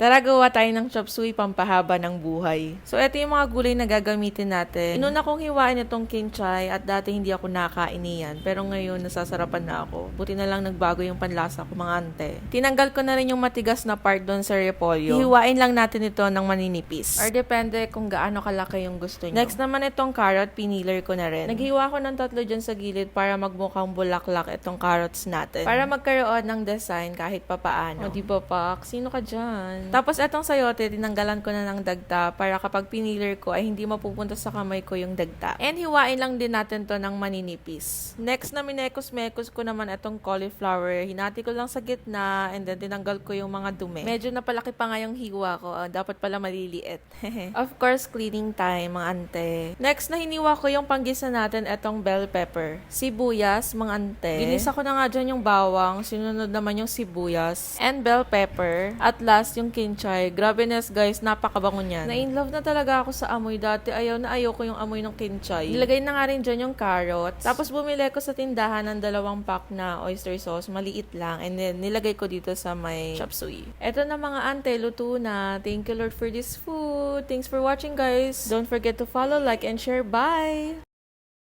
Tara gawa tayo ng chop suey pampahaba ng buhay. So ito yung mga gulay na gagamitin natin. Inuna kong hiwain itong kinchay at dati hindi ako nakain yan. Pero ngayon nasasarapan na ako. Buti na lang nagbago yung panlasa ko mga ante. Tinanggal ko na rin yung matigas na part doon sa repolyo. Hihiwain lang natin ito ng maninipis. Or depende kung gaano kalaki yung gusto nyo. Next naman itong carrot, piniler ko na rin. Naghiwa ko ng 3 dyan sa gilid para magmukhang bulaklak itong carrots natin. Para magkaroon ng design kahit papaano. O di ba pak? Sino ka dyan? Tapos etong sayote, tinanggalan ko na ng dagta para kapag piniler ko ay hindi mapupunta sa kamay ko yung dagta. And hiwain lang din natin to ng maninipis. Next na minekos-mekos ko naman itong cauliflower. Hinati ko lang sa gitna and then tinanggal ko yung mga dumi. Medyo napalaki pa nga yung hiwa ko. Dapat pala maliliit. Of course, cleaning time, mga ante. Next na hiniwa ko yung panggisa natin itong bell pepper. Sibuyas, mga ante. Ginisa ko na nga dyan yung bawang. Sinunod naman yung sibuyas. And bell pepper. At last, yung kinchay. Grabe nes guys, napakabango niyan. Na-inlove na talaga ako sa amoy. Dati ayaw ko yung amoy ng kinchay. Nilagay na nga rin dyan yung carrots. Tapos bumili ko sa tindahan ng 2 pack na oyster sauce. Maliit lang. And then nilagay ko dito sa may chop suey. Eto na mga ante, luto na. Thank you Lord for this food. Thanks for watching guys. Don't forget to follow, like, and share. Bye!